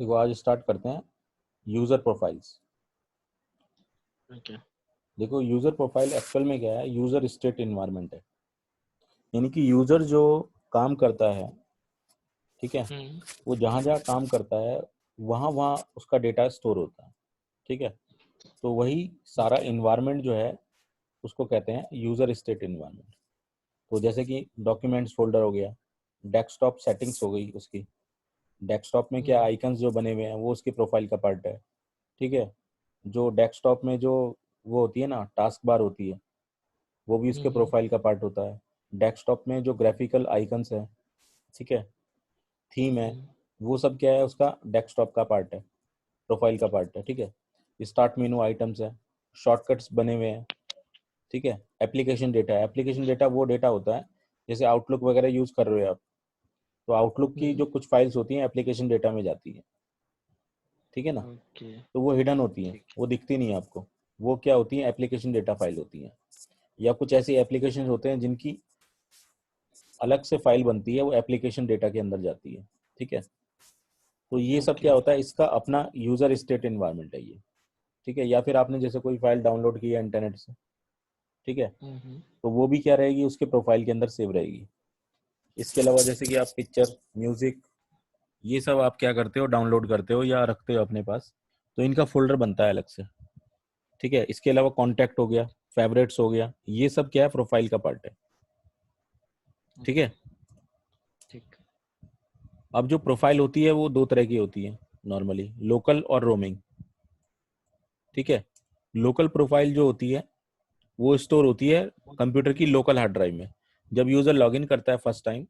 देखो आज स्टार्ट करते हैं यूजर प्रोफाइल्स। ओके। देखो यूजर प्रोफाइल एक्चुअल में क्या है, यूजर स्टेट इन्वायरमेंट है, यानी कि यूजर जो काम करता है, ठीक है, वो जहाँ जहाँ काम करता है वहाँ वहाँ उसका डेटा स्टोर होता है, ठीक है। तो वही सारा ओके। इन्वायरमेंट जो है उसको कहते हैं यूजर स्टेट इन्वायरमेंट। तो जैसे कि डॉक्यूमेंट्स फोल्डर हो गया, डेस्कटॉप सेटिंग्स हो गई उसकी, डेस्कटॉप में क्या आइकन्स जो बने हुए हैं वो उसकी प्रोफाइल का पार्ट है, ठीक है। जो डेस्कटॉप में जो वो होती है ना टास्क बार होती है, वो भी उसके प्रोफाइल का पार्ट होता है। डेस्कटॉप में जो ग्राफिकल आइकन्स है, ठीक है, थीम है, वो सब क्या है, उसका डेस्कटॉप का पार्ट है, प्रोफाइल का पार्ट है, ठीक है। स्टार्ट मेनू आइटम्स है, शॉर्टकट्स बने हुए हैं, ठीक है। एप्लीकेशन डेटा है, एप्लीकेशन डेटा वो डेटा होता है जैसे आउटलुक वगैरह यूज कर रहे हो आप, तो आउटलुक की जो कुछ फाइल्स होती हैं एप्लीकेशन डेटा में जाती है, ठीक है ना। ओके। तो वो हिडन होती हैं, ठीक। वो दिखती नहीं है आपको। वो क्या होती हैं, एप्लीकेशन डेटा फाइल होती हैं। या कुछ ऐसी एप्लीकेशन होते हैं जिनकी अलग से फाइल बनती है, वो एप्लीकेशन डेटा के अंदर जाती है, ठीक है। तो ये सब क्या ओके। होता है, इसका अपना यूजर स्टेट एनवायरनमेंट है ये, ठीक है। या फिर आपने जैसे कोई फाइल डाउनलोड की है इंटरनेट से, ठीक है, तो वो भी क्या रहेगी, उसके प्रोफाइल के अंदर सेव रहेगी। इसके अलावा जैसे कि आप पिक्चर, म्यूजिक, ये सब आप क्या करते हो, डाउनलोड करते हो या रखते हो अपने पास, तो इनका फोल्डर बनता है अलग से, ठीक है। इसके अलावा कॉन्टैक्ट हो गया, फेवरेट्स हो गया, ये सब क्या है, प्रोफाइल का पार्ट है, ठीक ओके। है। ठीक। अब जो प्रोफाइल होती है वो दो तरह की होती है नॉर्मली, लोकल और रोमिंग, ठीक है। लोकल प्रोफाइल जो होती है वो स्टोर होती है कंप्यूटर की लोकल हार्ड ड्राइव में। जब यूजर लॉगिन करता है फर्स्ट टाइम,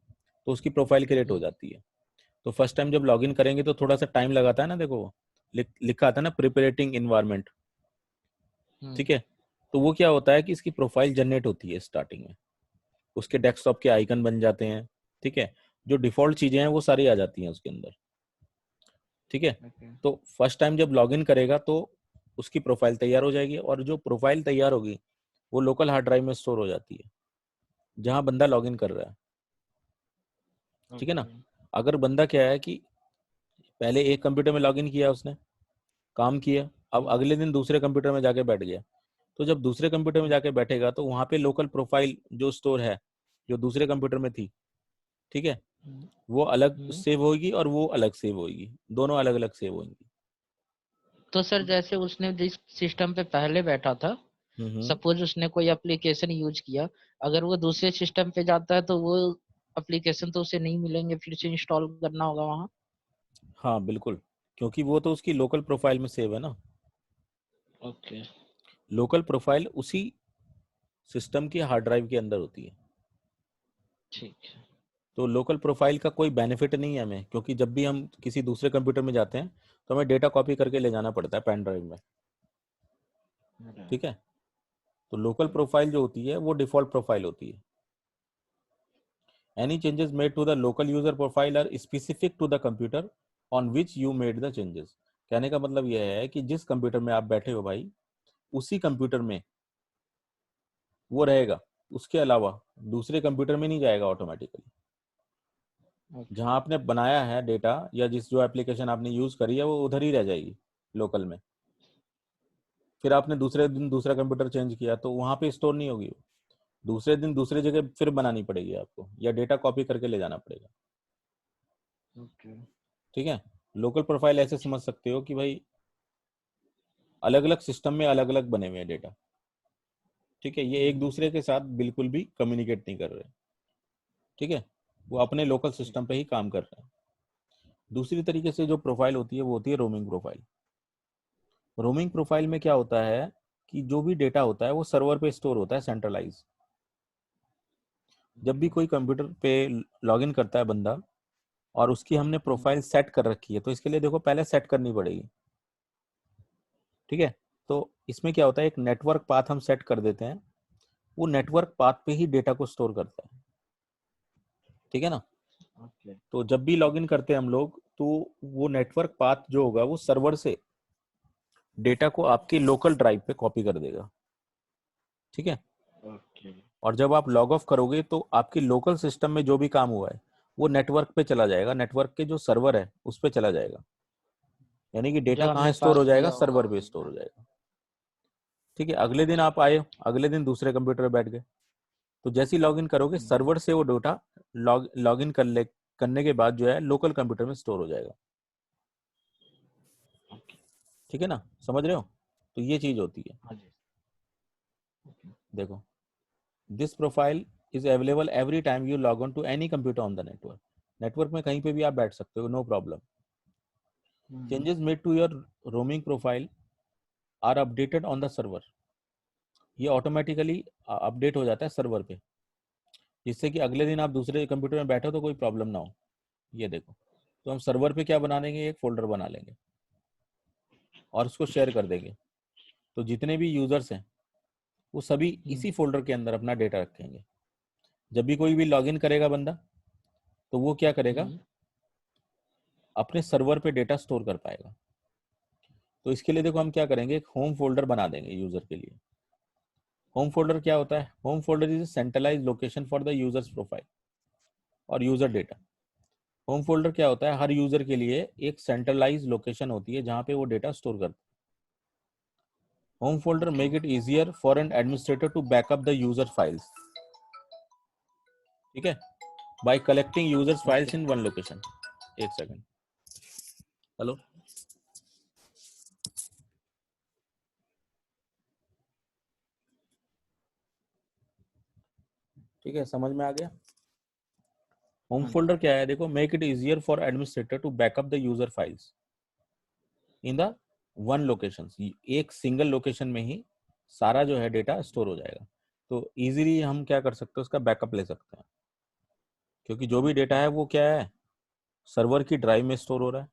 तो उसकी प्रोफाइल क्रिएट हो जाती है। तो फर्स्ट टाइम जब लॉगिन करेंगे तो थोड़ा सा टाइम लगाता है ना, देखो वो लिखा आता है ना, प्रिपरेटिंग इन्वायरमेंट, ठीक है। तो वो क्या होता है कि इसकी प्रोफाइल जनरेट होती है स्टार्टिंग में, उसके डेस्कटॉप के आइकन बन जाते हैं, ठीक है। जो डिफॉल्ट चीजें हैं वो सारी आ जाती हैं उसके अंदर, ठीक है। ओके। तो फर्स्ट टाइम जब लॉगिन करेगा तो उसकी प्रोफाइल तैयार हो जाएगी, और जो प्रोफाइल तैयार होगी वो लोकल हार्ड ड्राइव में स्टोर हो जाती है जहां बंदा लॉगिन कर रहा है, ठीक है ना। ओके। अगर बंदा क्या है कि पहले एक कंप्यूटर में लॉगिन किया, उसने काम किया, अब अगले दिन दूसरे कंप्यूटर में जाके बैठ गया, तो जब दूसरे कंप्यूटर में जाके बैठेगा तो वहां पे लोकल प्रोफाइल जो स्टोर है, जो दूसरे कंप्यूटर में थी, ठीक है, वो अलग सेव होगी और वो अलग सेव होगी, दोनों अलग अलग सेव होंगी। तो सर जैसे उसने जिस सिस्टम पे पहले बैठा था, हम्म। सपोज उसने कोई एप्लीकेशन यूज किया, अगर वो दूसरे सिस्टम पे जाता है तो वो एप्लीकेशन तो उसे नहीं मिलेंगे, फिर से इंस्टॉल करना होगा वहाँ। हाँ बिल्कुल, क्योंकि वो तो उसकी लोकल प्रोफाइल में सेव है ना। ओके। लोकल प्रोफाइल उसी सिस्टम की हार्ड ड्राइव के अंदर होती है। ठीक है। तो लोकल प्रोफाइल का कोई बेनिफिट नहीं है हमें, क्योंकि जब भी हम किसी दूसरे कंप्यूटर में जाते हैं तो हमें डेटा कॉपी करके ले जाना पड़ता है पेन ड्राइव में, ठीक है। तो लोकल प्रोफाइल जो होती है वो डिफॉल्ट प्रोफाइल होती है। Any changes made to the local user profile are specific to the computer on which you made the changes. कहने का मतलब यह है कि जिस कंप्यूटर में आप बैठे हो भाई, उसी कंप्यूटर में वो रहेगा, उसके अलावा दूसरे कंप्यूटर में नहीं जाएगा ऑटोमेटिकली। जहां ओके। आपने बनाया है डेटा या जिस जो एप्लीकेशन आपने यूज करी है वो उधर ही रह जाएगी लोकल में। फिर आपने दूसरे दिन दूसरा कंप्यूटर चेंज किया तो वहां पे स्टोर नहीं होगी वो। दूसरे दिन दूसरी जगह फिर बनानी पड़ेगी आपको, या डेटा कॉपी करके ले जाना पड़ेगा, ओके। ठीक है। लोकल प्रोफाइल ऐसे समझ सकते हो कि भाई अलग अलग सिस्टम में अलग अलग बने हुए हैं डेटा, ठीक है। ये एक दूसरे के साथ बिल्कुल भी कम्युनिकेट नहीं कर रहे, ठीक है। वो अपने लोकल ठीक। सिस्टम पे ही काम कर रहे हैं। दूसरी तरीके से जो प्रोफाइल होती है वो होती है रोमिंग प्रोफाइल। रोमिंग प्रोफाइल में क्या होता है कि जो भी डेटा होता है वो सर्वर पे स्टोर होता है सेंट्रलाइज। जब भी कोई कंप्यूटर पे लॉगिन करता है बंदा और उसकी हमने प्रोफाइल सेट कर रखी है, तो इसके लिए देखो पहले सेट करनी पड़ेगी, ठीक है। तो इसमें क्या होता है, एक नेटवर्क पाथ हम सेट कर देते हैं, वो नेटवर्क पाथ पे ही डेटा को स्टोर करता है, ठीक है ना। ओके। तो जब भी लॉगिन करते हैं हम लोग, तो वो नेटवर्क पाथ जो होगा वो सर्वर से डेटा को आपके लोकल ड्राइव पे कॉपी कर देगा, ठीक है। ओके। और जब आप लॉग ऑफ करोगे तो आपके लोकल सिस्टम में जो भी काम हुआ है वो नेटवर्क पे चला जाएगा, नेटवर्क के जो सर्वर है उस पे चला जाएगा, यानी कि डेटा जो कहाँ हमने स्टोर हो पास जाएगा, किया होगा सर्वर पे वहीं स्टोर पे। हो जाएगा। ठीक है, अगले दिन आप आए, अगले दिन दूसरे कंप्यूटर पे बैठ गए, तो जैसे ही लॉगिन करोगे हम्म, सर्वर से वो डेटा लॉगिन करने के बाद जो है लोकल कंप्यूटर में स्टोर हो जाएगा। ओके। ठीक है ना, समझ रहे हो? तो ये चीज होती है। हाँ जी। ओके। देखो, this profile is available every time you log on to any computer on the network. Network में कहीं पे भी आप बैठ सकते हो, no problem. Hmm, changes made to your roaming profile are updated on the server. ये ऑटोमेटिकली अपडेट हो जाता है सर्वर पे, जिससे कि अगले दिन आप दूसरे कंप्यूटर में बैठो तो कोई प्रॉब्लम ना हो। ये देखो, तो हम सर्वर पे क्या बना देंगे, एक फोल्डर बना लेंगे और उसको शेयर कर देंगे। तो जितने भी यूजर्स हैं वो सभी हम्म, इसी फोल्डर के अंदर अपना डेटा रखेंगे। जब भी कोई भी लॉगिन करेगा बंदा, तो वो क्या करेगा, हम्म, अपने सर्वर पे डेटा स्टोर कर पाएगा। तो इसके लिए देखो हम क्या करेंगे, एक होम फोल्डर बना देंगे यूजर के लिए। होम फोल्डर क्या होता है? Home folder is centralize location for the users profile और यूजर डेटा। होम फोल्डर क्या होता है? हर यूजर के लिए एक सेंट्रलाइज लोकेशन होती है जहां पे वो डेटा स्टोर करता है। Home folder okay. Make it easier for an administrator to back up the user files. ठीक है, by collecting users okay. Files in one location. एक सेकंड, हेलो। ठीक है, समझ में आ गया? होम हाँ जी। फोल्डर क्या है? देखो, make it easier for administrator to back up the user files in the one location. एक सिंगल लोकेशन में ही सारा जो है डेटा स्टोर हो जाएगा। तो इजीली हम क्या कर सकते हैं, उसका बैकअप ले सकते हैं, क्योंकि जो भी डेटा ओके। है वो क्या है, सर्वर की ड्राइव में स्टोर हो रहा है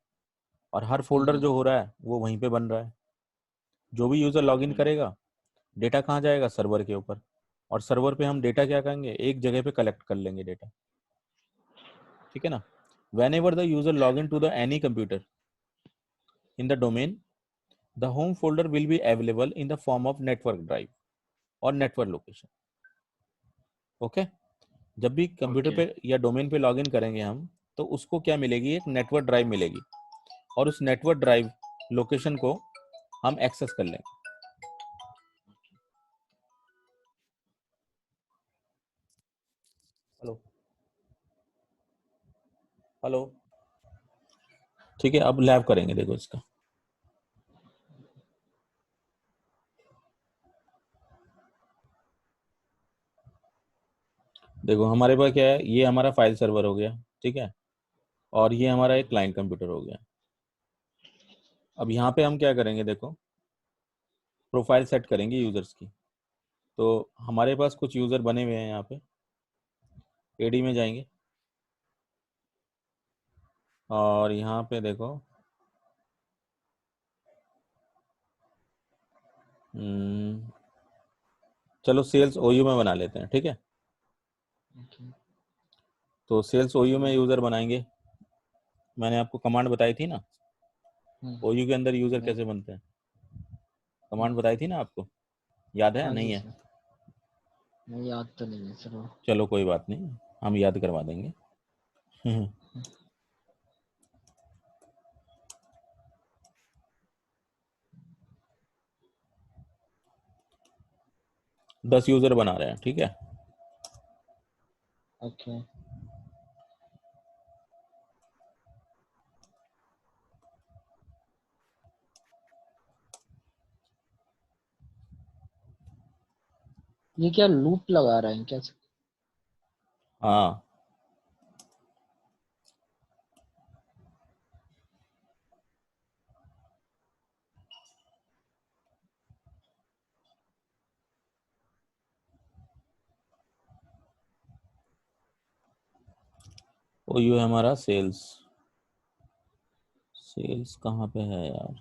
और हर फोल्डर हम्म, जो हो रहा है वो वहीं पे बन रहा है। जो भी यूजर लॉगिन ओके। करेगा, डेटा कहाँ जाएगा, सर्वर के ऊपर। और सर्वर पे हम डेटा क्या करेंगे, एक जगह पे कलेक्ट कर लेंगे डेटा। ठीक है ना? Whenever the user log in to the any computer in the domain, the home folder will be available in the form of network drive और network location। ओके, जब भी कंप्यूटर ओके। पे या domain पे login करेंगे हम, तो उसको क्या मिलेगी, एक नेटवर्क ड्राइव मिलेगी और उस नेटवर्क ड्राइव लोकेशन को हम एक्सेस कर लेंगे। Hello, hello. ठीक है, अब लैब करेंगे, देखो इसका। देखो हमारे पास क्या है, ये हमारा फाइल सर्वर हो गया। ठीक है, और ये हमारा एक क्लाइंट कंप्यूटर हो गया। अब यहाँ पे हम क्या करेंगे, देखो प्रोफाइल सेट करेंगे यूजर्स की। तो हमारे पास कुछ यूजर बने हुए हैं यहाँ पे। एडी में जाएंगे और यहाँ पे देखो, हम्म, चलो सेल्स ओयू में बना लेते हैं। ठीक है, ओके। तो सेल्स ओयू में यूजर बनाएंगे। मैंने आपको कमांड बताई थी ना, हम्म, ओयू के अंदर यूजर नहीं। कैसे बनते हैं, कमांड हम्म, बताई थी ना आपको, याद है हाँ नहीं जी है? सर। नहीं, याद तो नहीं है सर वो। चलो कोई बात नहीं, हम याद करवा देंगे। 10 यूजर बना रहे हैं। ठीक है, ओके। ये क्या लूप लगा रहे हैं क्या सर? हाँ। ओयू है हमारा सेल्स। सेल्स कहाँ पे है यार?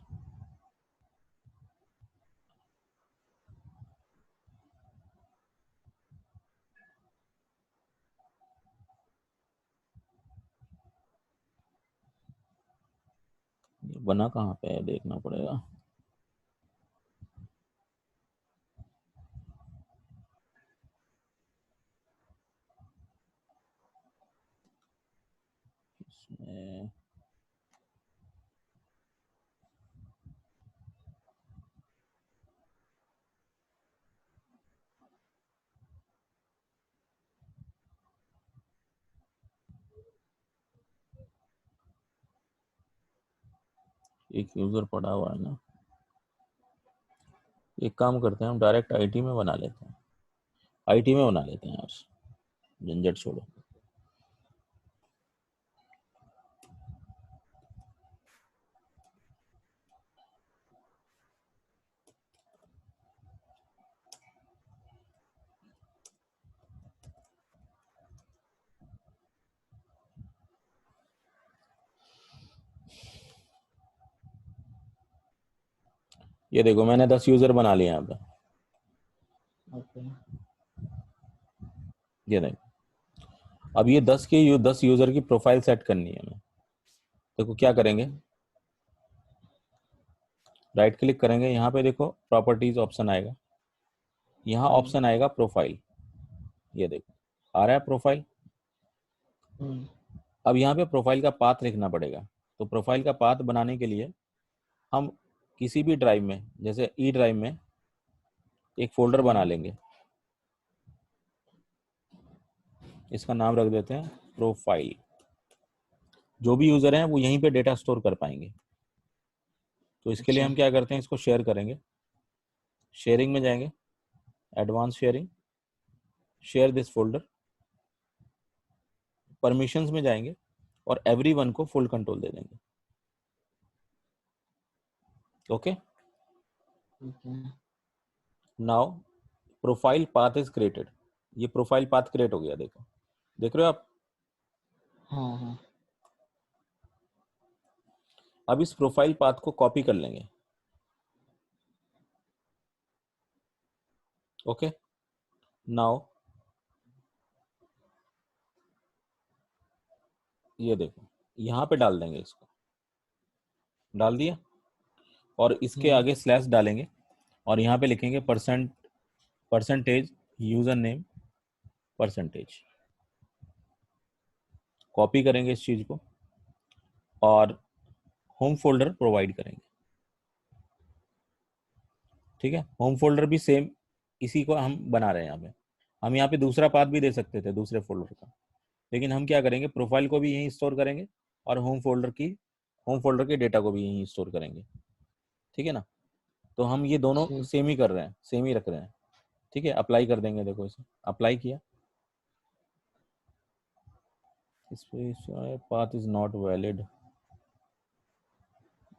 ये बना कहाँ पे है, देखना पड़ेगा। इसमें एक यूजर पड़ा हुआ है ना, एक काम करते हैं हम डायरेक्ट आईटी में बना लेते हैं, आईटी में बना लेते हैं यार, झंझट छोड़ो। ये देखो मैंने 10 यूजर बना लिए यहाँ पे। ओके। ये देखो अब ये 10 यूजर की प्रोफाइल सेट करनी है हमें। देखो क्या करेंगे, राइट क्लिक करेंगे, यहाँ पे देखो प्रॉपर्टीज ऑप्शन आएगा, यहाँ ऑप्शन आएगा प्रोफाइल। ये देखो आ रहा है प्रोफाइल। अब यहाँ पे प्रोफाइल का पाथ लिखना पड़ेगा। तो प्रोफाइल का पाथ बनाने के लिए हम किसी भी ड्राइव में, जैसे ई ड्राइव में एक फोल्डर बना लेंगे, इसका नाम रख देते हैं प्रोफाइल। जो भी यूजर हैं वो यहीं पे डेटा स्टोर कर पाएंगे। तो इसके लिए अच्छा। हम क्या करते हैं, इसको शेयर करेंगे, शेयरिंग में जाएंगे, advance sharing, share this folder, permissions में जाएंगे और एवरीवन को फुल कंट्रोल दे देंगे। Okay, okay. Now profile path is created. ये प्रोफाइल पाथ क्रिएट हो गया, देखो देख रहे हो आप। हाँ हाँ। अब इस प्रोफाइल पाथ को कॉपी कर लेंगे। ओके, नाउ ये देखो यहाँ पे डाल देंगे, इसको डाल दिया और इसके आगे स्लैश डालेंगे और यहाँ पे लिखेंगे percentage user name percentage. Copy करेंगे इस चीज को और होम फोल्डर प्रोवाइड करेंगे। ठीक है, होम फोल्डर भी सेम इसी को हम बना रहे हैं यहाँ पे। हम यहाँ पे दूसरा पाथ भी दे सकते थे दूसरे फोल्डर का, लेकिन हम क्या करेंगे, प्रोफाइल को भी यहीं स्टोर करेंगे और होम फोल्डर के डेटा को भी यहीं स्टोर करेंगे। ठीक है ना, तो हम ये दोनों ठीक। सेम ही कर रहे हैं, सेम ही रख रहे हैं। ठीक है, अप्लाई कर देंगे, देखो इसे अप्लाई किया, इस पे पाथ इज नॉट वैलिड।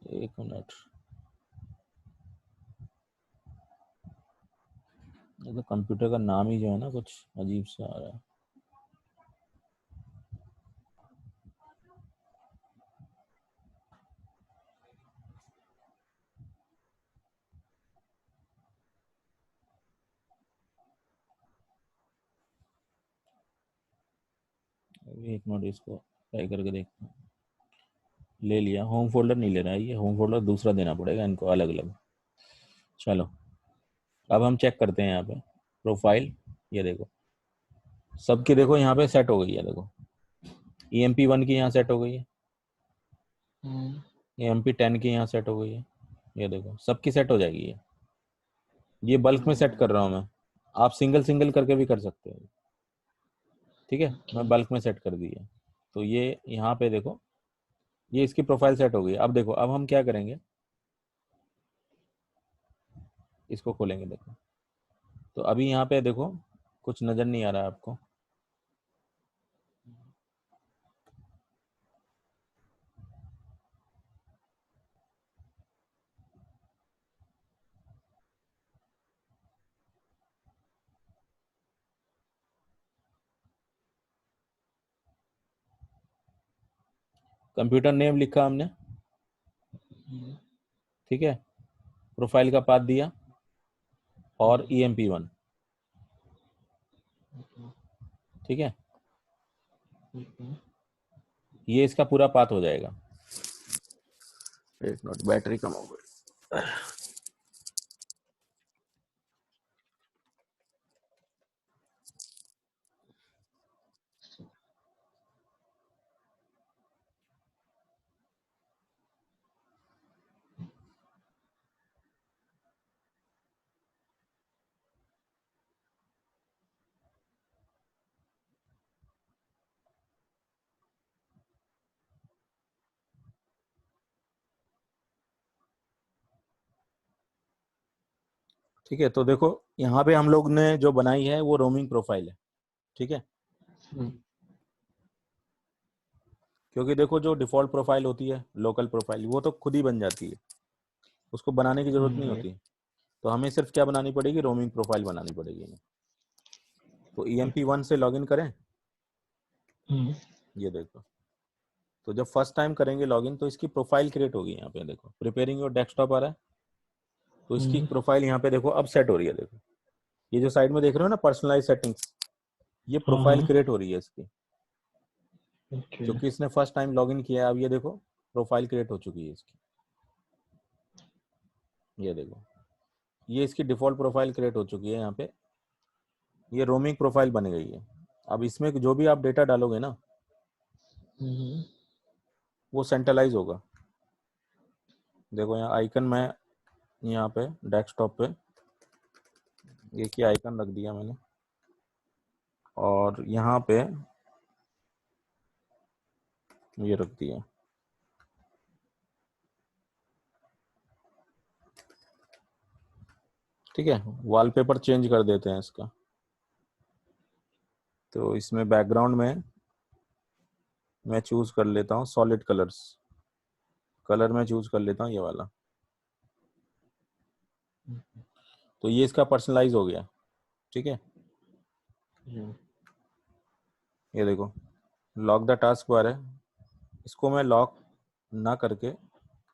एक मिनट, ये तो कंप्यूटर का नाम ही जो है ना कुछ अजीब सा आ रहा है। अभी एक मिनट, इसको ट्राई करके देखते हैं। ले लिया, होम फोल्डर नहीं ले रहा है, ये होम फोल्डर दूसरा देना पड़ेगा इनको अलग अलग। चलो अब हम चेक करते हैं यहाँ पे प्रोफाइल। ये देखो सबकी देखो यहाँ पे सेट हो गई है, देखो EMP1 की यहाँ सेट हो गई है, EMP10 की यहाँ सेट हो गई है। ये देखो सबकी सेट हो जाएगी ये बल्क में सेट कर रहा हूँ मैं, आप सिंगल सिंगल करके भी कर सकते हो। ठीक है, ओके। मैं बल्क में सेट कर दी है। तो ये यहाँ पे देखो, ये इसकी प्रोफाइल सेट हो गई। अब देखो अब हम क्या करेंगे, इसको खोलेंगे, देखो तो अभी यहाँ पे देखो कुछ नज़र नहीं आ रहा है आपको। कंप्यूटर नेम लिखा हमने, ठीक है, प्रोफाइल का पाथ दिया और EMP1। ठीक है, ये इसका पूरा पाथ हो जाएगा। एक मिनट, बैटरी कम हो गई। ठीक है, तो देखो यहाँ पे हम लोग ने जो बनाई है वो रोमिंग प्रोफाइल है, ठीक है। क्योंकि देखो जो डिफॉल्ट प्रोफाइल होती है लोकल प्रोफाइल वो तो खुद ही बन जाती है, उसको बनाने की जरूरत नहीं होती। तो हमें सिर्फ क्या बनानी पड़ेगी, रोमिंग प्रोफाइल बनानी पड़ेगी। तो EMP1 से लॉगिन करें, ये देखो। तो जब फर्स्ट टाइम करेंगे लॉगिन तो इसकी प्रोफाइल क्रिएट होगी। यहाँ पे देखो प्रिपेयरिंग योर डेस्कटॉप आ रहा है, तो इसकी प्रोफाइल यहाँ पे देखो अब सेट हो रही है। देखो ये जो साइड में देख रहे हो ना पर्सनलाइज सेटिंग्स, ये प्रोफाइल क्रिएट हो रही है इसकी, क्योंकि इसने फर्स्ट टाइम लॉगिन किया है। अब ये देखो प्रोफाइल क्रिएट हो चुकी है इसकी, ये देखो ये इसकी डिफॉल्ट प्रोफाइल क्रिएट हो चुकी है। यहाँ पे ये रोमिंग प्रोफाइल बन गई है। अब इसमें जो भी आप डेटा डालोगे ना वो सेंट्रलाइज होगा। देखो यहाँ आइकन मैं यहाँ पे डेस्कटॉप पे एक ही आइकन रख दिया मैंने, और यहाँ पे ये रख दिया, ठीक है। वॉलपेपर चेंज कर देते हैं इसका। तो इसमें बैकग्राउंड में मैं चूज कर लेता हूँ सॉलिड कलर्स, कलर में चूज कर लेता हूँ ये वाला। तो ये इसका पर्सनलाइज हो गया, ठीक है। ये देखो लॉक द टास्क बार है, इसको मैं लॉक ना करके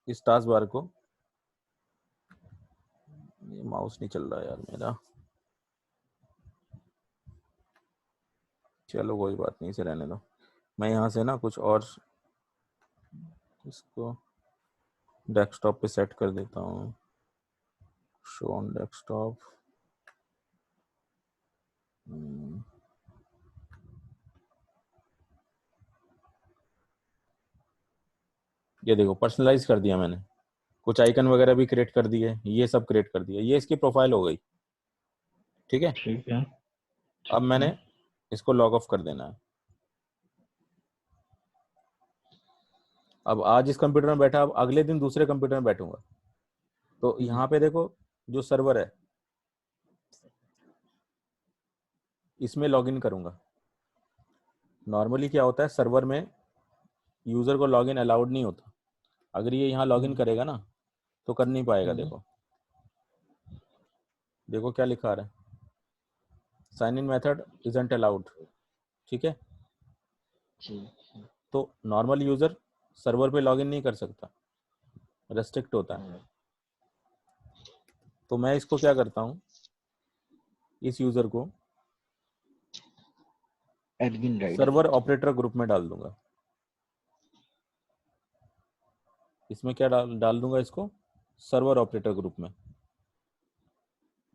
इस टास्क बार को, ये माउस नहीं चल रहा यार मेरा, चलो कोई बात नहीं, इसे रहने दो। मैं यहाँ से ना कुछ और इसको डेस्कटॉप पे सेट कर देता हूँ, शो ऑन डेस्कटॉप। ये देखो पर्सनलाइज कर दिया मैंने, कुछ आइकन वगैरह भी क्रिएट कर दिए, ये सब क्रिएट कर दिया, ये इसकी प्रोफाइल हो गई, ठीक है। ठीक है। अब मैंने इसको लॉग ऑफ कर देना है। अब आज इस कंप्यूटर में बैठा, अब अगले दिन दूसरे कंप्यूटर में बैठूंगा, तो यहाँ पे देखो जो सर्वर है इसमें लॉगिन करूंगा। नॉर्मली क्या होता है सर्वर में यूजर को लॉगिन अलाउड नहीं होता, अगर ये यहाँ लॉगिन करेगा ना तो कर नहीं पाएगा। देखो देखो क्या लिखा आ रहा है, sign in method isn't allowed, ठीक है। तो नॉर्मल यूजर सर्वर पे लॉगिन नहीं कर सकता, रेस्ट्रिक्ट होता है। तो मैं इसको क्या करता हूँ, इस यूजर को admin right server operator group में डाल दूंगा। इसमें क्या डाल दूंगा इसको, सर्वर ऑपरेटर ग्रुप में।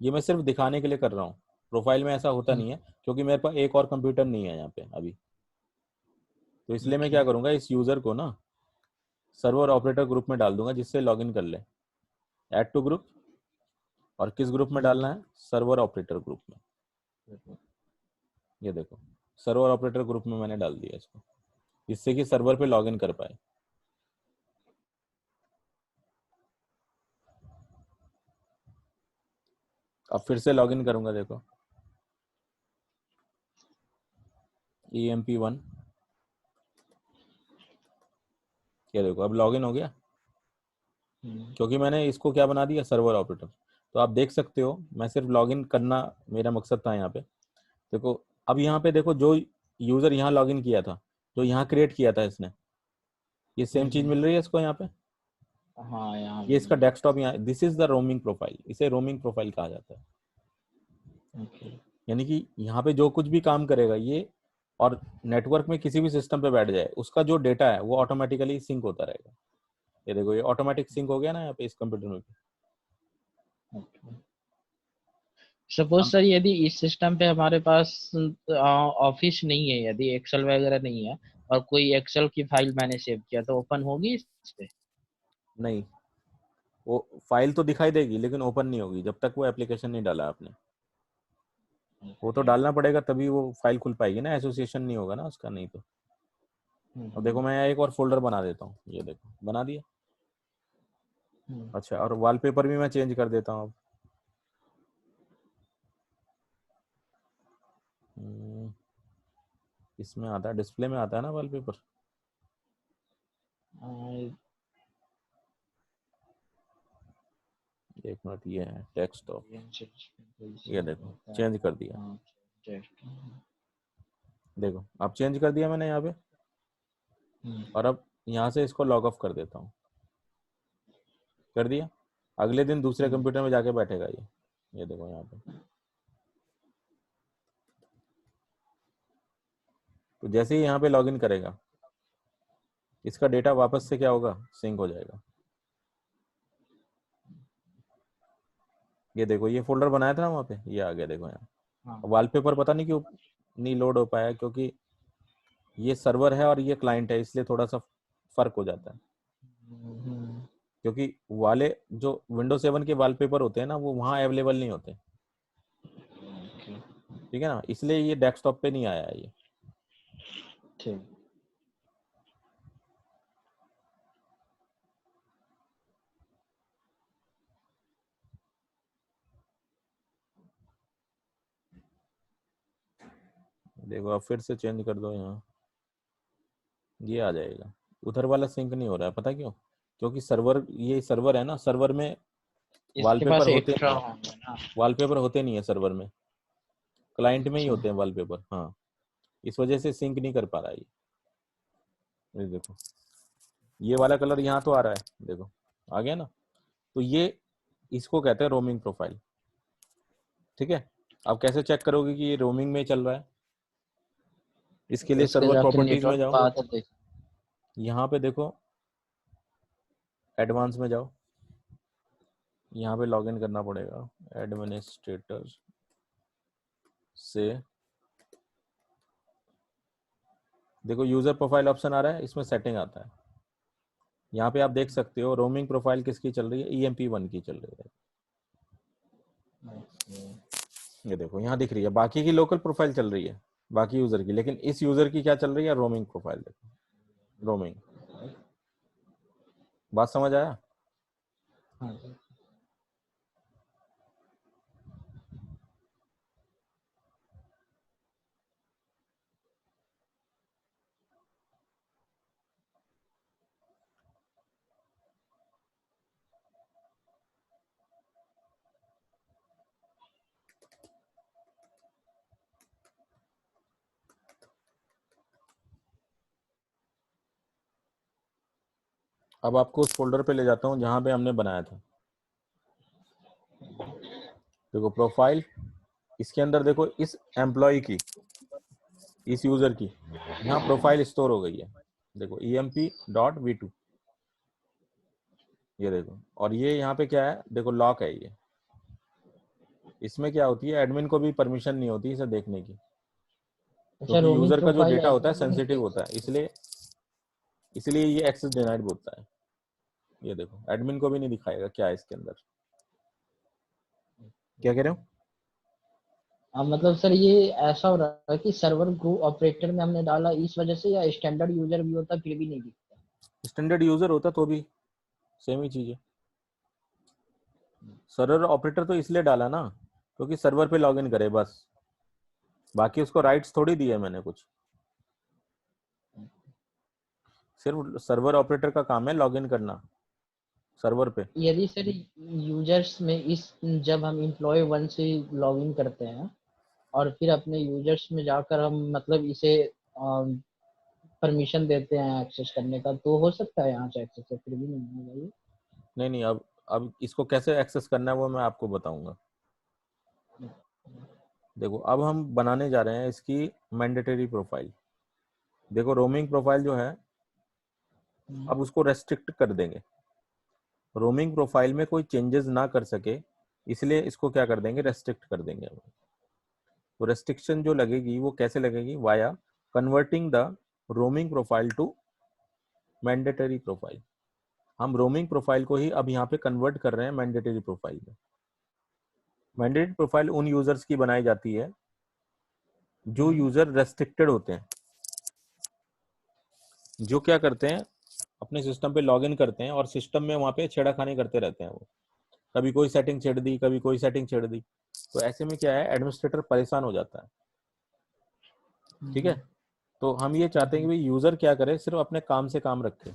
ये मैं सिर्फ दिखाने के लिए कर रहा हूँ, प्रोफाइल में ऐसा होता नहीं है क्योंकि मेरे पास एक और कंप्यूटर नहीं है यहाँ पे अभी। तो इसलिए मैं क्या करूँगा, इस यूजर को ना सर्वर ऑपरेटर ग्रुप में डाल दूंगा जिससे लॉगिन कर ले। ऐड टू ग्रुप, और किस ग्रुप में डालना है, सर्वर ऑपरेटर ग्रुप में। ये देखो सर्वर ऑपरेटर ग्रुप में मैंने डाल दिया इसको, जिससे कि सर्वर पे लॉगिन कर पाए। अब फिर से लॉगिन करूंगा, देखो EMP1, ये देखो अब लॉगिन हो गया क्योंकि मैंने इसको क्या बना दिया, सर्वर ऑपरेटर। तो आप देख सकते हो मैं सिर्फ लॉगिन करना मेरा मकसद था यहाँ पे। देखो अब यहाँ पे देखो जो यूजर यहाँ लॉगिन किया था, जो यहाँ क्रिएट किया था इसने, ये सेम चीज मिल रही है इसको यहाँ पे। हाँ यहाँ ये इसका डेस्कटॉप यहाँ, this is the roaming profile, इसे रोमिंग प्रोफाइल कहा जाता है। यानी कि यहाँ पे जो कुछ भी काम करेगा ये, और नेटवर्क में किसी भी सिस्टम पे बैठ जाए, उसका जो डेटा है वो ऑटोमेटिकली सिंक होता रहेगा। ये देखो ये ऑटोमेटिक सिंक हो गया ना यहाँ पे इस कंप्यूटर में। सपोज सर यदि इस सिस्टम पे हमारे पास ऑफिस नहीं है, यदि एक्सेल वगैरह नहीं है और कोई एक्सेल की फाइल मैंने सेव किया तो ओपन होगी इस पे? नहीं, वो फाइल तो दिखाई देगी लेकिन ओपन नहीं होगी जब तक वो एप्लीकेशन नहीं डाला आपने। वो तो डालना पड़ेगा तभी वो फाइल खुल पाएगी ना, एसोसिएशन नहीं होगा ना उसका, नहीं तो। अब देखो मैं एक और फोल्डर बना देता हूँ, ये देखो बना दिया। अच्छा और वॉलपेपर भी मैं चेंज कर देता हूँ अब। इसमें आता है, डिस्प्ले में आता है ना वॉलपेपर। एक मिनट, ये है डेस्कटॉप, ये देखो चेंज कर दिया, देखो अब चेंज कर दिया मैंने यहाँ पे। और अब यहाँ से इसको लॉग ऑफ कर देता हूँ, कर दिया। अगले दिन दूसरे कंप्यूटर में जाके बैठेगा ये देखो यहाँ पे। तो जैसे ही यहाँ पे लॉगिन करेगा, इसका डेटा वापस से क्या होगा, सिंक हो जाएगा। ये देखो ये फोल्डर बनाया था ना वहाँ पे, ये आ गया देखो यहाँ। वॉलपेपर पता नहीं क्यों नहीं लोड हो पाया, क्योंकि ये सर्वर है और ये क्लाइंट है, इसलिए थोड़ा सा फर्क हो जाता है। क्योंकि वाले जो विंडोज 7 के वॉलपेपर होते हैं ना, वो वहाँ अवेलेबल नहीं होते, ठीक है ना, इसलिए ये डेस्कटॉप पे नहीं आया है ये। ठीक। देखो अब फिर से चेंज कर दो यहाँ, ये आ जाएगा। उधर वाला सिंक नहीं हो रहा है, पता क्यों? क्योंकि सर्वर, ये सर्वर है ना, सर्वर में इसके पास वॉलपेपर होते एक्स्ट्रा नहीं है, होंगे ना। वॉलपेपर होते नहीं है सर्वर में, क्लाइंट में ही अच्छा। होते हैं वॉलपेपर। हाँ, इस वजह से सिंक नहीं कर पा रहा है ये देखो, ये वाला कलर यहाँ तो आ रहा है, देखो आ गया ना। तो ये इसको कहते हैं रोमिंग प्रोफाइल, ठीक है। अब कैसे चेक करोगे कि ये रोमिंग में चल रहा है? इसके लिए इसके सर्वर जाके प्रॉपर्टीज में नेटवर्क जाओ, पाथ देख। यहाँ पे देखो एडवांस में जाओ, यहाँ पे लॉगिन करना पड़ेगा एडमिनिस्ट्रेटर से। देखो यूजर प्रोफाइल ऑप्शन आ रहा है, इसमें सेटिंग आता है। यहाँ पे आप देख सकते हो रोमिंग प्रोफाइल किसकी चल रही है, EMP1 की चल रही है। ये देखो यहाँ दिख रही है, बाकी की लोकल प्रोफाइल चल रही है बाकी यूजर की, लेकिन इस यूजर की क्या चल रही है, रोमिंग प्रोफाइल। देखो रोमिंग, बात समझ आया? हाँ। अब आपको उस फोल्डर पे ले जाता हूँ जहाँ पे हमने बनाया था। देखो प्रोफाइल, इसके अंदर देखो इस एम्प्लॉय की, इस यूजर की यहाँ प्रोफाइल स्टोर हो गई है। देखो emp.v2, ये देखो। और ये यहाँ पे क्या है, देखो लॉक है ये। इसमें क्या होती है, एडमिन को भी परमिशन नहीं होती इसे देखने की, अच्छा, क्योंकि रोमिंग यूजर का जो प्रोफाइल डेटा होता है एडमिन को नहीं सेंसिटिव देख होता है, सकते। इसलिए ये एक्सेस डिनाइड बोलता है। ये देखो एडमिन को भी नहीं दिखाएगा क्या है इसके अंदर। क्या कह रहे हो? हाँ, मतलब सर ये ऐसा हो रहा है कि सर्वर ग्रुप ऑपरेटर में हमने डाला इस वजह से, या स्टैंडर्ड यूजर भी होता फिर भी नहीं दिखता? स्टैंडर्ड यूजर होता तो भी सेम ही चीज है। सर्वर ऑपरेटर तो इसलिए डाला ना क्योंकि सर्वर पे लॉगिन करे बस, बाकी उसको राइट्स थोड़ी दिए मैंने कुछ। सिर्फ सर्वर ऑपरेटर का काम है लॉगिन करना सर्वर पे। यदि सर यूजर्स में इस, जब हम एम्प्लॉय 1 से लॉगिन करते हैं और फिर अपने यूजर्स में जाकर हम मतलब इसे परमिशन देते हैं एक्सेस करने का, तो हो सकता है यहाँ से एक्सेस, फिर भी नहीं होगा ये? नहीं नहीं, अब इसको कैसे एक्सेस करना है वो मैं आपको बताऊंगा। देखो अब हम बनाने जा रहे हैं इसकी मैंडेटरी प्रोफाइल। देखो रोमिंग प्रोफाइल जो है, अब उसको रेस्ट्रिक्ट कर देंगे, रोमिंग प्रोफाइल में कोई चेंजेस ना कर सके, इसलिए इसको क्या कर देंगे, रेस्ट्रिक्ट कर देंगे। तो रेस्ट्रिक्शन जो लगेगी वो कैसे लगेगी, via converting the roaming profile to mandatory profile. हम रोमिंग प्रोफाइल को ही अब यहाँ पे कन्वर्ट कर रहे हैं मैंडेटरी प्रोफाइल में। मैंडेटरी प्रोफाइल उन यूजर्स की बनाई जाती है जो यूजर रेस्ट्रिक्टेड होते हैं, जो क्या करते हैं, अपने सिस्टम पे लॉगिन करते हैं और सिस्टम में वहां पे छेड़ाखानी करते रहते हैं। वो कभी कोई सेटिंग छेड़ दी, कभी कोई सेटिंग छेड़ दी, तो ऐसे में क्या है, एडमिनिस्ट्रेटर परेशान हो जाता है। ठीक है। तो हम ये चाहते हैं कि भाई यूजर क्या करे, सिर्फ अपने काम से काम रखे।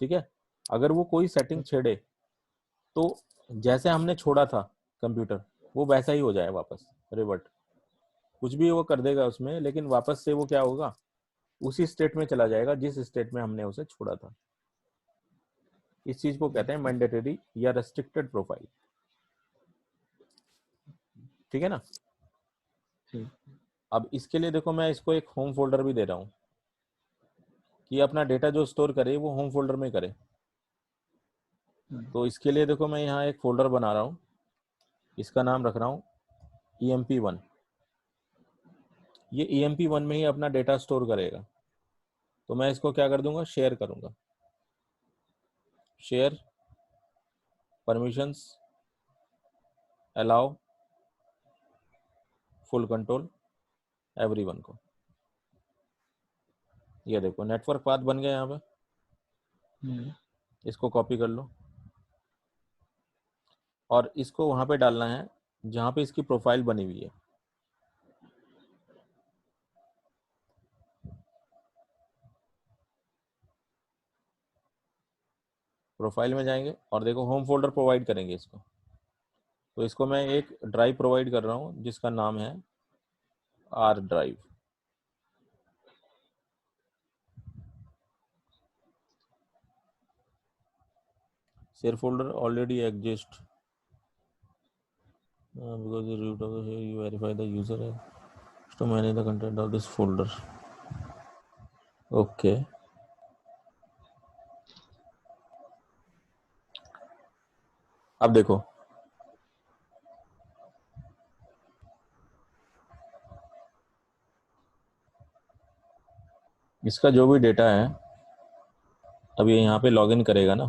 ठीक है। अगर वो कोई सेटिंग छेड़े तो जैसे हमने छोड़ा था कंप्यूटर, वो वैसा ही हो जाए वापस रिवर्ट। कुछ भी वो कर देगा उसमें, लेकिन वापस से वो क्या होगा, उसी स्टेट में चला जाएगा जिस स्टेट में हमने उसे छोड़ा था। इस चीज को कहते हैं मैंडेटरी या रेस्ट्रिक्टेड प्रोफाइल। ठीक है ना। अब इसके लिए देखो, मैं इसको एक होम फोल्डर भी दे रहा हूँ कि अपना डेटा जो स्टोर करे वो होम फोल्डर में करे। तो इसके लिए देखो, मैं यहाँ एक फोल्डर बना रहा हूँ, इसका नाम रख रहा हूँ EMP1। ये EMP1 में ही अपना डेटा स्टोर करेगा। तो मैं इसको क्या कर दूंगा, शेयर करूंगा। Share, permissions, allow, full control, everyone को। ये देखो नेटवर्क पाथ बन गया यहाँ पे। इसको कॉपी कर लो और इसको वहां पे डालना है जहां पे इसकी प्रोफाइल बनी हुई है। प्रोफाइल में जाएंगे और देखो होम फोल्डर प्रोवाइड करेंगे इसको। तो इसको मैं एक ड्राइव प्रोवाइड कर रहा हूँ जिसका नाम है R drive. Share folder already exist because the root of the share you verify the user to manage the content of this folder. Okay. अब देखो, इसका जो भी डेटा है, अब ये यहाँ पे लॉगिन करेगा ना।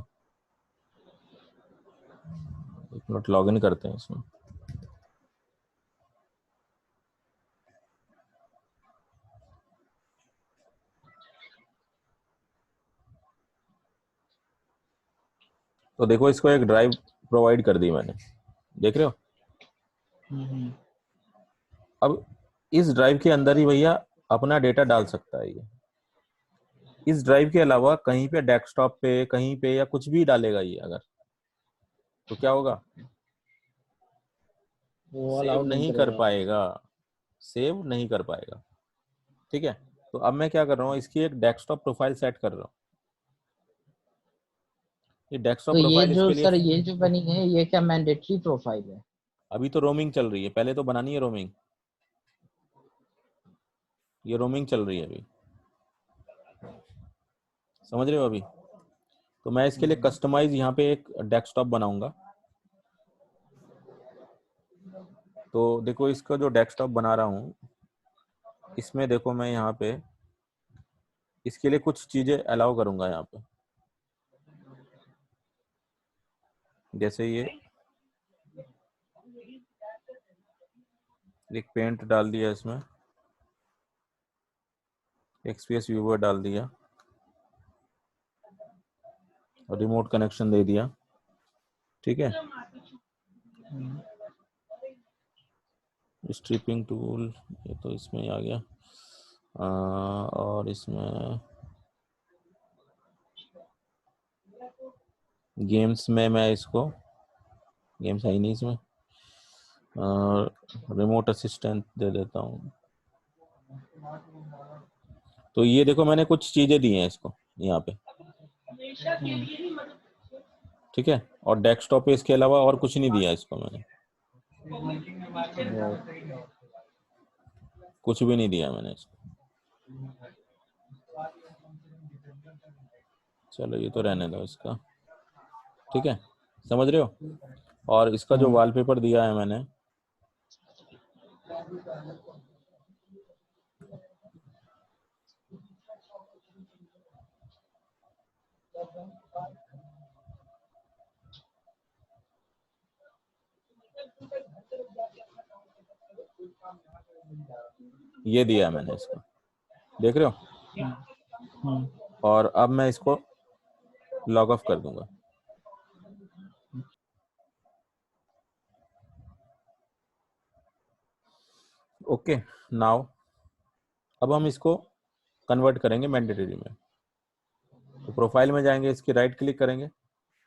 एक मिनट, लॉगिन करते हैं इसमें। तो देखो, इसको एक ड्राइव प्रोवाइड कर दी मैंने, देख रहे हो। अब इस ड्राइव के अंदर ही भैया अपना डेटा डाल सकता है ये। इस ड्राइव के अलावा कहीं पे डेस्कटॉप पे, कहीं पे, या कुछ भी डालेगा ये अगर, तो क्या होगा, वो सेव अलाउड नहीं नहीं कर करेगा। पाएगा। सेव नहीं कर पाएगा। ठीक है। तो अब मैं क्या कर रहा हूँ, इसकी एक डेस्कटॉप प्रोफाइल सेट कर रहा हूँ। ये डेस्कटॉप तो ये प्रोफाइल जो इसके लिए, सर ये जो बनी है ये क्या मैंडेटरी प्रोफाइल है? अभी तो रोमिंग चल रही है, पहले तो बनानी है रोमिंग। ये रोमिंग चल रही है अभी, समझ रहे हो अभी। तो मैं इसके लिए कस्टमाइज यहाँ पे एक डेस्कटॉप बनाऊंगा। तो देखो, इसका जो डेस्कटॉप बना रहा हूँ, इसमें देखो मैं यहाँ पे इसके लिए कुछ चीजें अलाउ करूंगा यहाँ पे। जैसे ये एक पेंट डाल दिया, इसमें XPS व्यूवर डाल दिया और रिमोट कनेक्शन दे दिया। ठीक है। स्ट्रिपिंग टूल, ये तो इसमें ही आ गया। और इसमें गेम्स में मैं इसको, गेम्स है ही नहीं इसमें, रिमोट असिस्टेंट दे देता हूँ। तो ये देखो, मैंने कुछ चीजें दी हैं इसको यहाँ पे। ठीक है। और डेस्कटॉप पे इसके अलावा और कुछ नहीं दिया इसको मैंने, कुछ भी नहीं दिया मैंने इसको। चलो ये तो रहने दो इसका। ठीक है, समझ रहे हो। और इसका जो वॉलपेपर दिया है मैंने, ये दिया है मैंने इसको, देख रहे हो। और अब मैं इसको लॉग ऑफ कर दूंगा। ओके नाउ अब हम इसको कन्वर्ट करेंगे मैंडेटरी में। तो प्रोफाइल में जाएंगे, इसकी राइट क्लिक करेंगे,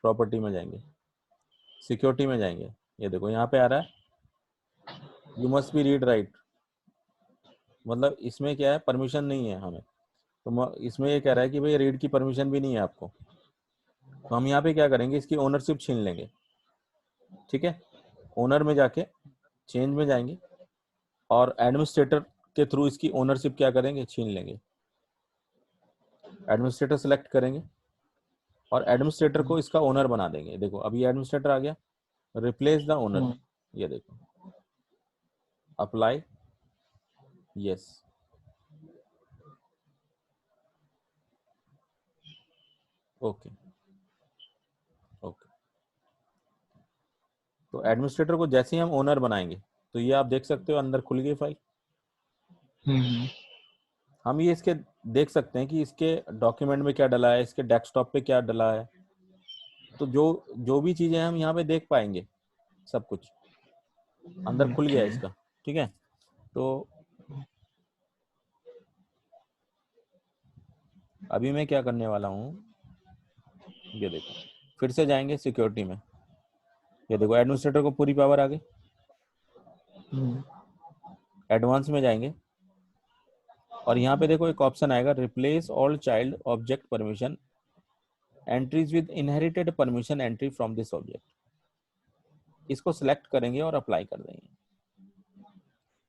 प्रॉपर्टी में जाएंगे, सिक्योरिटी में जाएंगे, ये देखो यहाँ पे आ रहा है you must be read write, मतलब इसमें क्या है, परमिशन नहीं है हमें। तो इसमें ये कह रहा है कि भाई रीड की परमिशन भी नहीं है आपको। तो हम यहाँ पे क्या करेंगे, इसकी ओनरशिप छीन लेंगे। ठीक है, ओनर में जाके चेंज में जाएंगे और एडमिनिस्ट्रेटर के थ्रू इसकी ओनरशिप क्या करेंगे, छीन लेंगे। एडमिनिस्ट्रेटर सेलेक्ट करेंगे और एडमिनिस्ट्रेटर को इसका ओनर बना देंगे। देखो अभी एडमिनिस्ट्रेटर आ गया, रिप्लेस द ओनर, ये देखो, अप्लाई, यस, ओके ओके। तो एडमिनिस्ट्रेटर को जैसे ही हम ओनर बनाएंगे तो ये आप देख सकते हो अंदर खुल गई फाइल। हम ये इसके देख सकते हैं कि इसके डॉक्यूमेंट में क्या डला है, इसके डेस्कटॉप पे क्या डला है। तो जो जो भी चीजें हम यहाँ पे देख पाएंगे, सब कुछ अंदर खुल गया इसका। ठीक है, तो अभी मैं क्या करने वाला हूँ, ये देखो, फिर से जाएंगे सिक्योरिटी में, ये देखो एडमिनिस्ट्रेटर को पूरी पावर आ गई। एडवांस में जाएंगे और यहाँ पे देखो एक ऑप्शन आएगा, replace all child object permission entries with inherited permission entry from this object. इसको सिलेक्ट करेंगे और अप्लाई कर देंगे।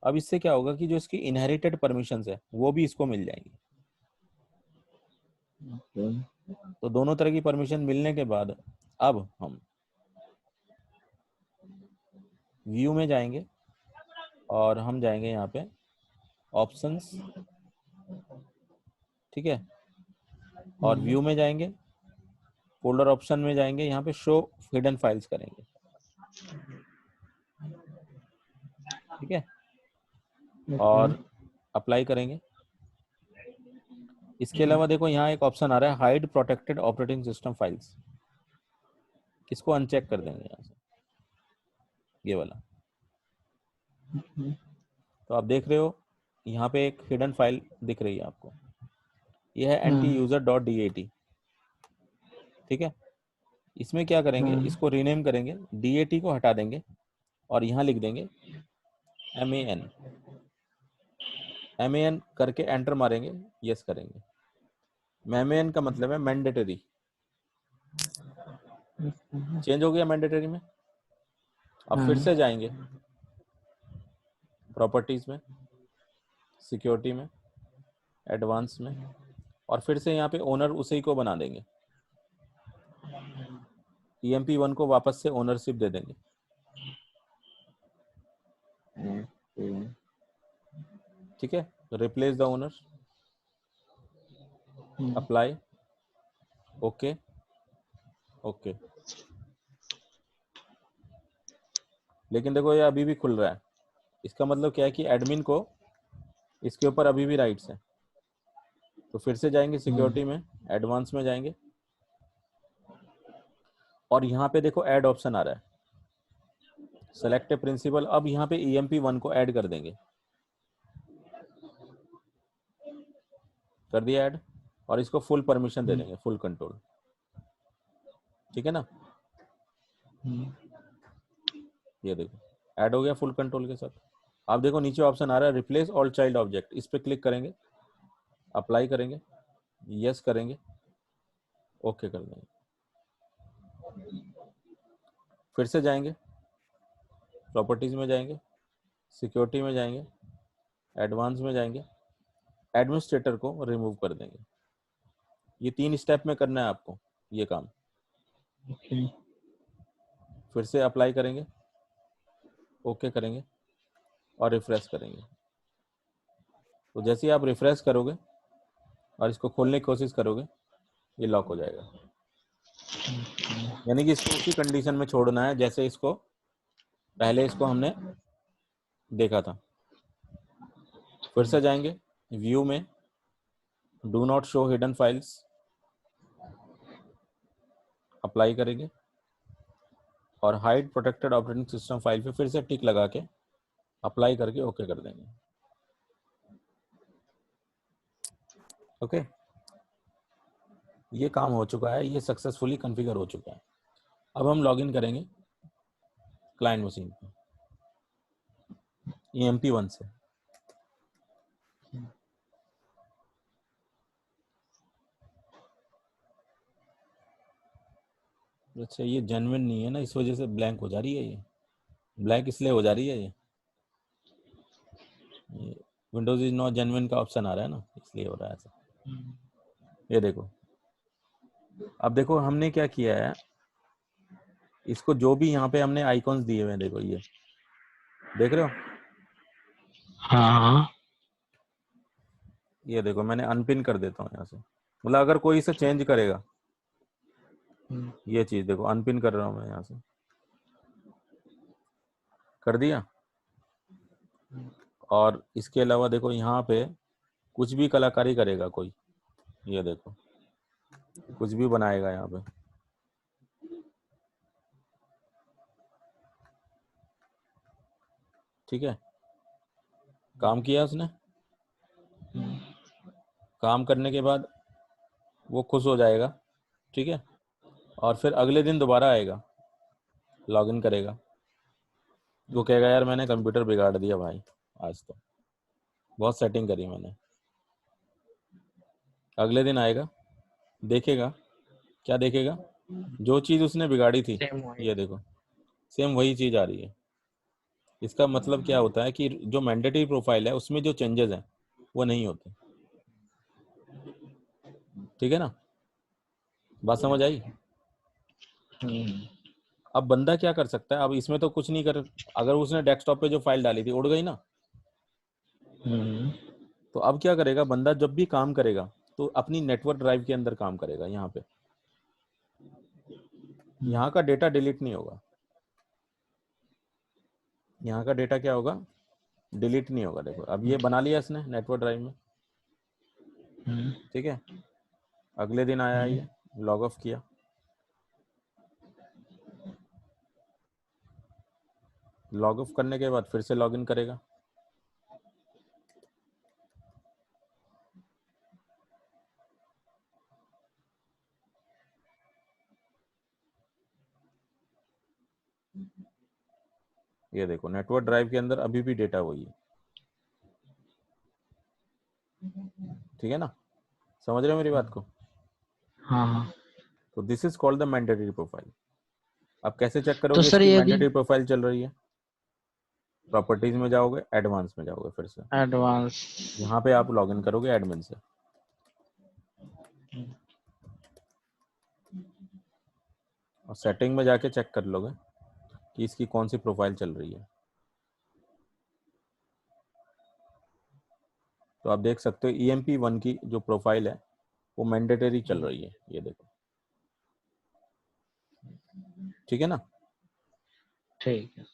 अब इससे क्या होगा कि जो इसकी इनहेरिटेड परमिशंस है वो भी इसको मिल जाएंगी। तो दोनों तरह की परमिशन मिलने के बाद अब हम व्यू में जाएंगे और हम जाएंगे यहाँ पे ऑप्शंस। ठीक है, और व्यू में जाएंगे, फोल्डर ऑप्शन में जाएंगे, यहाँ पे शो हिडन फाइल्स करेंगे। ठीक है, और अप्लाई करेंगे। इसके अलावा देखो यहाँ एक ऑप्शन आ रहा है, hide protected operating system files, इसको अनचेक कर देंगे यहाँ से, ये वाला। तो आप देख रहे हो यहाँ पे एक हिडन फाइल दिख रही है आपको, ये है anti-user.dat। ठीक है, इसमें क्या करेंगे, इसको रीनेम करेंगे, dat को हटा देंगे और यहाँ लिख देंगे man करके एंटर मारेंगे, यस करेंगे। man का मतलब है मैंडेटरी, चेंज हो गया मैंडेटरी में। अब फिर से जाएंगे प्रॉपर्टीज में, सिक्योरिटी में, एडवांस में, और फिर से यहाँ पे ओनर उसी को बना देंगे, emp1 को वापस से ओनरशिप दे देंगे। ठीक है, replace the owner, apply, okay okay. लेकिन देखो ये अभी भी खुल रहा है, इसका मतलब क्या है कि एडमिन को इसके ऊपर अभी भी राइट्स है। तो फिर से जाएंगे सिक्योरिटी में, एडवांस में जाएंगे और यहाँ पे देखो ऐड ऑप्शन आ रहा है, सेलेक्ट प्रिंसिपल। अब यहाँ पे emp1 को ऐड कर देंगे, कर दिया ऐड, और इसको फुल परमिशन दे देंगे, फुल कंट्रोल। ठीक है ना, ये देखो ऐड हो गया फुल कंट्रोल के साथ। आप देखो नीचे ऑप्शन आ रहा है रिप्लेस ऑल चाइल्ड ऑब्जेक्ट, इस पे क्लिक करेंगे, अप्लाई करेंगे, यस करेंगे, ओके कर देंगे। फिर से जाएंगे प्रॉपर्टीज में जाएंगे, सिक्योरिटी में जाएंगे, एडवांस में जाएंगे, एडमिनिस्ट्रेटर को रिमूव कर देंगे। ये 3 स्टेप में करना है आपको ये काम। फिर से अप्लाई करेंगे, ओके करेंगे और रिफ्रेश करेंगे। तो जैसे ही आप रिफ्रेश करोगे और इसको खोलने की कोशिश करोगे, ये लॉक हो जाएगा। यानी कि इसको उसी कंडीशन में छोड़ना है जैसे इसको पहले इसको हमने देखा था। फिर से जाएंगे व्यू में, do not show hidden files, apply करेंगे और hide protected operating system file पे फिर से टिक लगा के अप्लाई करके ओके कर देंगे। ओके, ये काम हो चुका है, ये सक्सेसफुली कॉन्फ़िगर हो चुका है। अब हम लॉगिन करेंगे क्लाइंट मशीन पे EMP1 से। अच्छा, ये जेन्युइन नहीं है ना, इस वजह से ब्लैंक हो जा रही है। ये ब्लैंक इसलिए हो जा रही है, ये विंडोज इज नॉट जेन्युइन का ऑप्शन आ रहा है ना, इसलिए हो रहा है ऐसा। ये देखो, अब देखो हमने क्या किया है, इसको जो भी यहाँ पे हमने आइकॉन्स दिए हुए हैं, देखो ये देख रहे हो, हाँ ये देखो मैंने अनपिन कर देता हूँ यहाँ से, मतलब अगर कोई इसे चेंज करेगा, ये चीज देखो अनपिन कर रहा हूँ मैं यहाँ से, कर दिया। और इसके अलावा देखो यहाँ पे कुछ भी कलाकारी करेगा कोई, ये देखो कुछ भी बनाएगा यहाँ पे, ठीक है, काम किया उसने, काम करने के बाद वो खुश हो जाएगा, ठीक है, और फिर अगले दिन दोबारा आएगा, लॉगिन करेगा, वो कहेगा यार मैंने कंप्यूटर बिगाड़ दिया भाई, आज तो बहुत सेटिंग करी मैंने। अगले दिन आएगा, देखेगा, क्या देखेगा, जो चीज़ उसने बिगाड़ी थी, ये देखो सेम वही चीज़ आ रही है। इसका मतलब क्या होता है कि जो मैंडेटरी प्रोफाइल है उसमें जो चेंजेस हैं वो नहीं होते, ठीक है ना, बात समझ आई। अब बंदा क्या कर सकता है, अब इसमें तो कुछ नहीं कर, अगर उसने डेस्कटॉप पे जो फाइल डाली थी उड़ गई ना, तो अब क्या करेगा बंदा, जब भी काम करेगा तो अपनी नेटवर्क ड्राइव के अंदर काम करेगा, यहाँ पे यहाँ का डेटा डिलीट नहीं होगा, यहाँ का डेटा क्या होगा, डिलीट नहीं होगा। देखो अब ये बना लिया इसने नेटवर्क ड्राइव में, ठीक है, अगले दिन आया ये, लॉग ऑफ किया, लॉग ऑफ करने के बाद फिर से लॉगिन करेगा, ये देखो नेटवर्क ड्राइव के अंदर अभी भी डेटा वही है, ठीक है ना, समझ रहे हो मेरी बात को। हाँ। तो this is called the mandatory profile. अब कैसे चेक तो करोगे सर इसकी यदि मैंडेटरी प्रोफाइल चल रही है, प्रॉपर्टीज में जाओगे, एडवांस में जाओगे, फिर से एडवांस, यहाँ पे आप लॉगिन करोगे एडमिन से, और सेटिंग में जाके चेक कर लोगे कि इसकी कौन सी प्रोफाइल चल रही है। तो आप देख सकते हो EMP1 की जो प्रोफाइल है वो मैंडेटरी चल रही है, ये देखो, ठीक है ना। ठीक है।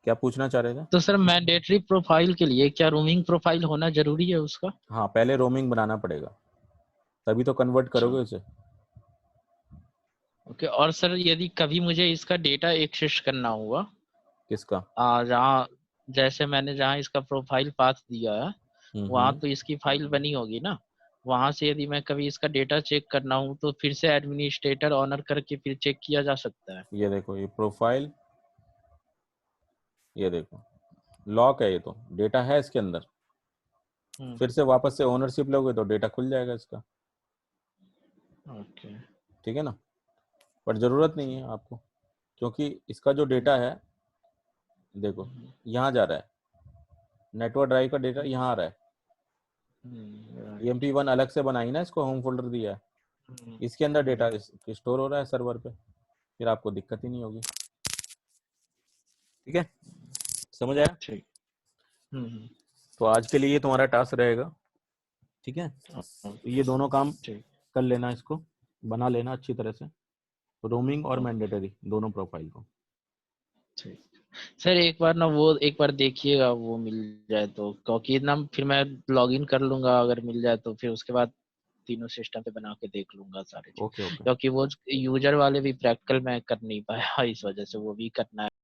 क्या पूछना चाह रहे थे। तो सर मैंडेटरी प्रोफाइल के लिए क्या रोमिंग प्रोफाइल होना जरूरी है उसका? हाँ, पहले रोमिंग बनाना पड़ेगा, तभी तो कन्वर्ट करोगे उसे। ओके। और सर यदि कभी मुझे इसका डेटा एक्सेस करना हुआ, किसका। जहाँ जैसे मैंने जहाँ इसका प्रोफाइल पाथ दिया है वहाँ तो इसकी फाइल बनी होगी ना, वहां से यदि मैं कभी इसका डेटा चेक करना हूँ तो फिर से एडमिनिस्ट्रेटर ऑनर करके फिर चेक किया जा सकता है? ये देखो ये प्रोफाइल, ये देखो लॉक है, ये तो डेटा है इसके अंदर, फिर से वापस से ओनरशिप लोगे तो डेटा खुल जाएगा इसका, ओके। ठीक है ना। पर जरूरत नहीं है आपको, क्योंकि इसका जो डेटा है देखो यहाँ जा रहा है, नेटवर्क ड्राइव का डेटा यहाँ आ रहा है, EMP1 अलग से बनाई ना, इसको होम फोल्डर दिया है, इसके अंदर डेटा स्टोर हो रहा है सर्वर पे, फिर आपको दिक्कत ही नहीं होगी, ठीक है, समझ आया। ठीक। तो आज के लिए तुम्हारा टास्क रहेगा, ठीक है, ये दोनों काम ठीक। कर लेना, इसको बना लेना अच्छी तरह से, रोमिंग और मैंडेटरी दोनों प्रोफाइल को। ठीक सर, एक बार ना वो एक बार देखिएगा वो मिल जाए तो, क्योंकि ना फिर मैं लॉगिन कर लूंगा, अगर मिल जाए तो फिर उसके बाद तीनों सिस्टम पे बना के देख लूंगा सारी चीज, ओके ओके। क्योंकि वो यूजर वाले भी प्रैक्टिकल मैं कर नहीं पाया इस वजह से वो भी करना है।